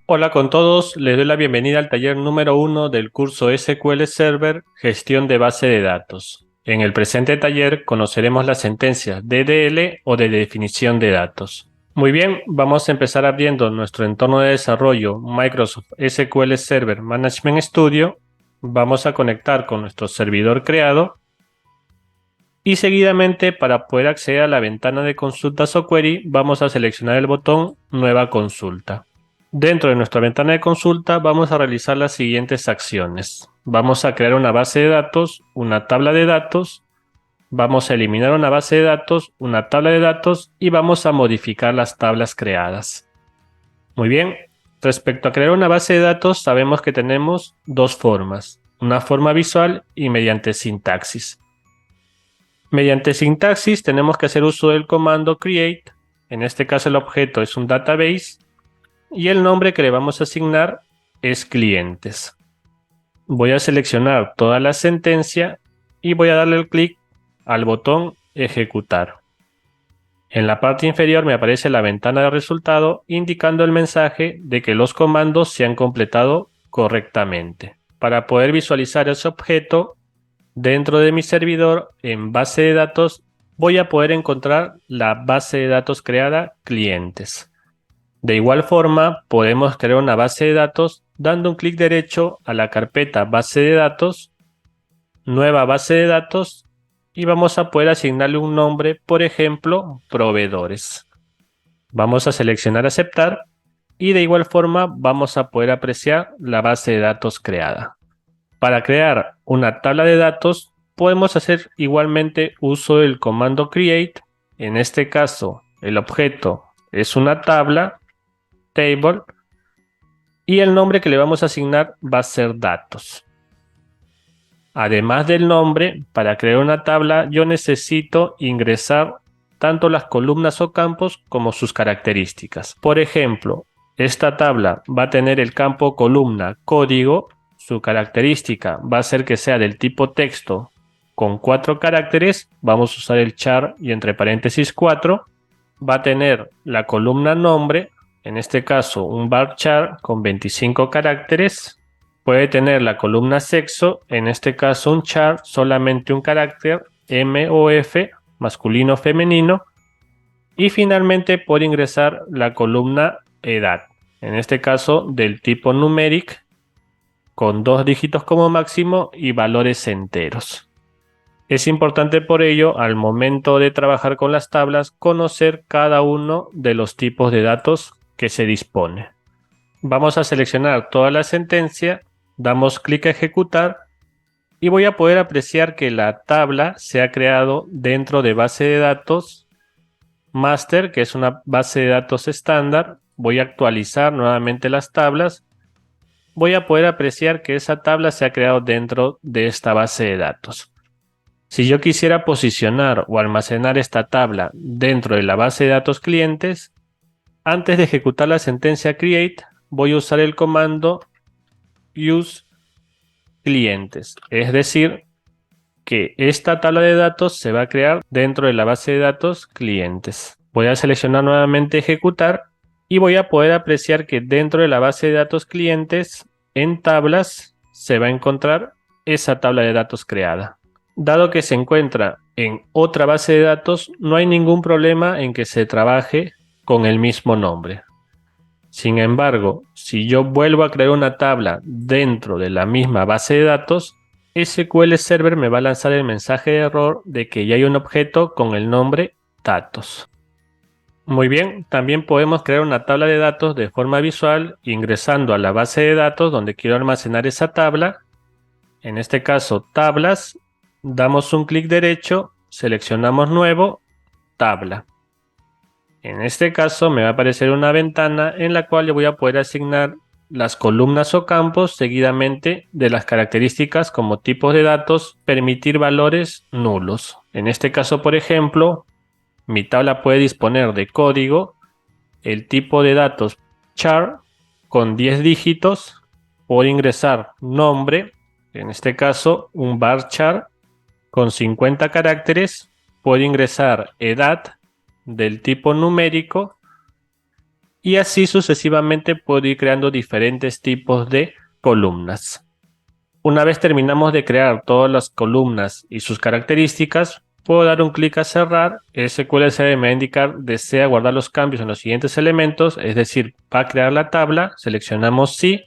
Hola con todos, les doy la bienvenida al taller número 1 del curso SQL Server Gestión de Base de Datos. En el presente taller conoceremos las sentencias DDL o de definición de datos. Muy bien, vamos a empezar abriendo nuestro entorno de desarrollo Microsoft SQL Server Management Studio. Vamos a conectar con nuestro servidor creado y seguidamente para poder acceder a la ventana de consultas o query vamos a seleccionar el botón Nueva consulta. Dentro de nuestra ventana de consulta vamos a realizar las siguientes acciones. Vamos a crear una base de datos, una tabla de datos, vamos a eliminar una base de datos, una tabla de datos y vamos a modificar las tablas creadas. Muy bien, respecto a crear una base de datos sabemos que tenemos dos formas, una forma visual y mediante sintaxis. Mediante sintaxis tenemos que hacer uso del comando create, en este caso el objeto es un database y el nombre que le vamos a asignar es clientes. Voy a seleccionar toda la sentencia y voy a darle el clic al botón ejecutar. En la parte inferior me aparece la ventana de resultado indicando el mensaje de que los comandos se han completado correctamente. Para poder visualizar ese objeto dentro de mi servidor en base de datos, voy a poder encontrar la base de datos creada clientes. De igual forma, podemos crear una base de datos dando un clic derecho a la carpeta base de datos, nueva base de datos y vamos a poder asignarle un nombre, por ejemplo, proveedores. Vamos a seleccionar aceptar y de igual forma vamos a poder apreciar la base de datos creada. Para crear una tabla de datos podemos hacer igualmente uso del comando create. En este caso el objeto es una tabla, table, y el nombre que le vamos a asignar va a ser datos. Además del nombre, para crear una tabla yo necesito ingresar tanto las columnas o campos como sus características. Por ejemplo, esta tabla va a tener el campo columna código. Su característica va a ser que sea del tipo texto con 4 caracteres. Vamos a usar el char y entre paréntesis 4. Va a tener la columna nombre, en este caso un varchar con 25 caracteres. Puede tener la columna sexo, en este caso un char, solamente un carácter, M o F, masculino o femenino. Y finalmente puede ingresar la columna edad, en este caso del tipo numeric, con 2 dígitos como máximo y valores enteros. Es importante por ello, al momento de trabajar con las tablas, conocer cada uno de los tipos de datos que se dispone. Vamos a seleccionar toda la sentencia, damos clic a ejecutar y voy a poder apreciar que la tabla se ha creado dentro de base de datos master, que es una base de datos estándar. Voy a actualizar nuevamente las tablas. Voy a poder apreciar que esa tabla se ha creado dentro de esta base de datos. Si yo quisiera posicionar o almacenar esta tabla dentro de la base de datos clientes, antes de ejecutar la sentencia create, voy a usar el comando use clientes. Es decir, que esta tabla de datos se va a crear dentro de la base de datos clientes. Voy a seleccionar nuevamente ejecutar y voy a poder apreciar que dentro de la base de datos clientes, en tablas, se va a encontrar esa tabla de datos creada. Dado que se encuentra en otra base de datos, no hay ningún problema en que se trabaje con el mismo nombre. Sin embargo, si yo vuelvo a crear una tabla dentro de la misma base de datos, SQL Server me va a lanzar el mensaje de error de que ya hay un objeto con el nombre datos. Muy bien, también podemos crear una tabla de datos de forma visual ingresando a la base de datos donde quiero almacenar esa tabla. En este caso, tablas, damos un clic derecho, seleccionamos nuevo, tabla. En este caso me va a aparecer una ventana en la cual yo voy a poder asignar las columnas o campos seguidamente de las características como tipos de datos, permitir valores nulos. En este caso, por ejemplo, mi tabla puede disponer de código, el tipo de datos char con 10 dígitos, puedo ingresar nombre, en este caso un varchar con 50 caracteres, puedo ingresar edad del tipo numérico Y así sucesivamente puedo ir creando diferentes tipos de columnas. Una vez terminamos de crear todas las columnas y sus características, puedo dar un clic a cerrar. El SQL Server me va a indicar desea guardar los cambios en los siguientes elementos, es decir, va a crear la tabla, seleccionamos sí,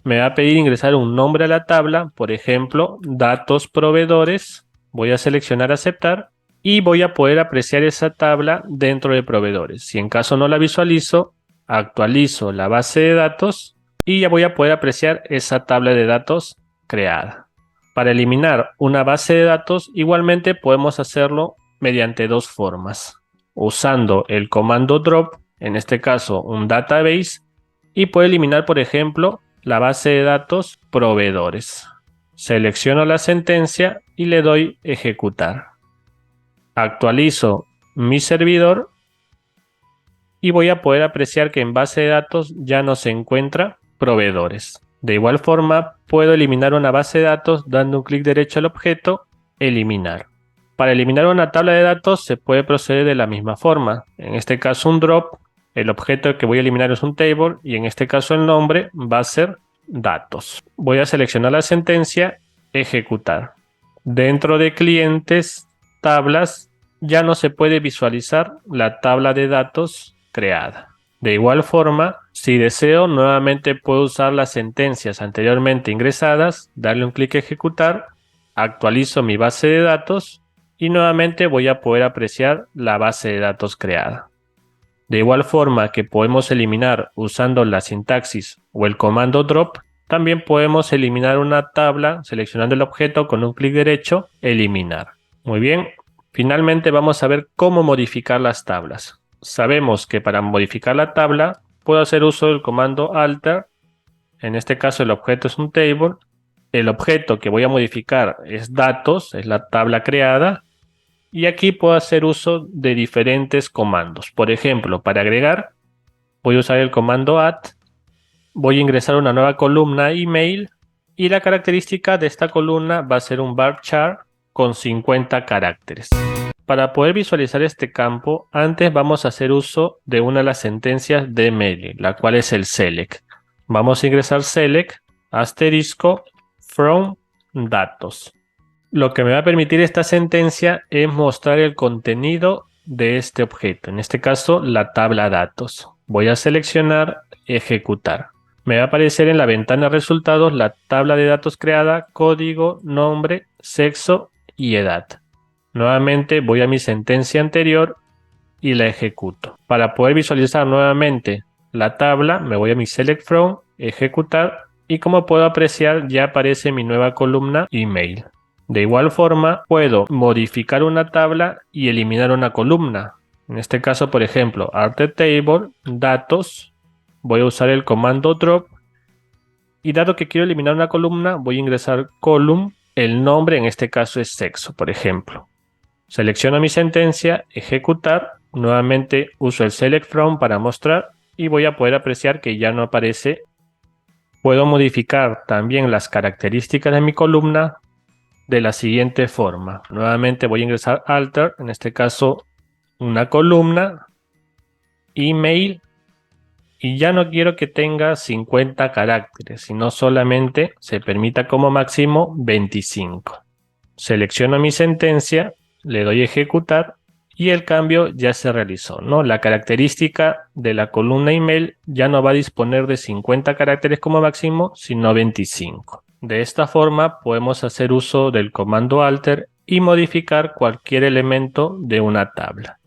me va a pedir ingresar un nombre a la tabla, por ejemplo, datos proveedores, voy a seleccionar aceptar y voy a poder apreciar esa tabla dentro de proveedores. Si en caso no la visualizo, actualizo la base de datos y ya voy a poder apreciar esa tabla de datos creada. Para eliminar una base de datos, igualmente podemos hacerlo mediante dos formas. Usando el comando drop, en este caso un database, y puedo eliminar, por ejemplo, la base de datos proveedores. Selecciono la sentencia y le doy ejecutar. Actualizo mi servidor y voy a poder apreciar que en base de datos ya no se encuentra proveedores. De igual forma, puedo eliminar una base de datos dando un clic derecho al objeto, eliminar. Para eliminar una tabla de datos se puede proceder de la misma forma. En este caso un drop, el objeto que voy a eliminar es un table y en este caso el nombre va a ser datos. Voy a seleccionar la sentencia, ejecutar. Dentro de clientes, tablas, ya no se puede visualizar la tabla de datos creada. De igual forma, si deseo, nuevamente puedo usar las sentencias anteriormente ingresadas, darle un clic a ejecutar, actualizo mi base de datos y nuevamente voy a poder apreciar la base de datos creada. De igual forma que podemos eliminar usando la sintaxis o el comando drop, también podemos eliminar una tabla seleccionando el objeto con un clic derecho, eliminar. Muy bien, finalmente vamos a ver cómo modificar las tablas. Sabemos que para modificar la tabla puedo hacer uso del comando alter. En este caso el objeto es un table. El objeto que voy a modificar es datos, es la tabla creada. Y aquí puedo hacer uso de diferentes comandos. Por ejemplo, para agregar, voy a usar el comando add. Voy a ingresar una nueva columna email. Y la característica de esta columna va a ser un varchar con 50 caracteres. Para poder visualizar este campo, antes vamos a hacer uso de una de las sentencias de mailing, la cual es el select. Vamos a ingresar select asterisco from datos. Lo que me va a permitir esta sentencia es mostrar el contenido de este objeto, en este caso la tabla datos. Voy a seleccionar ejecutar. Me va a aparecer en la ventana de resultados la tabla de datos creada, código, nombre, sexo y edad. Nuevamente voy a mi sentencia anterior y la ejecuto. Para poder visualizar nuevamente la tabla, me voy a mi select from, ejecutar y como puedo apreciar ya aparece mi nueva columna email. De igual forma puedo modificar una tabla y eliminar una columna. En este caso, por ejemplo, alter table, datos, voy a usar el comando drop y dado que quiero eliminar una columna, voy a ingresar column, el nombre en este caso es sexo, por ejemplo. Selecciono mi sentencia, ejecutar, nuevamente uso el select from para mostrar y voy a poder apreciar que ya no aparece. Puedo modificar también las características de mi columna de la siguiente forma. Nuevamente voy a ingresar alter, en este caso una columna, email, y ya no quiero que tenga 50 caracteres, sino solamente se permita como máximo 25. Selecciono mi sentencia, le doy ejecutar y el cambio ya se realizó, ¿no? La característica de la columna email ya no va a disponer de 50 caracteres como máximo, sino 25. De esta forma podemos hacer uso del comando alter y modificar cualquier elemento de una tabla.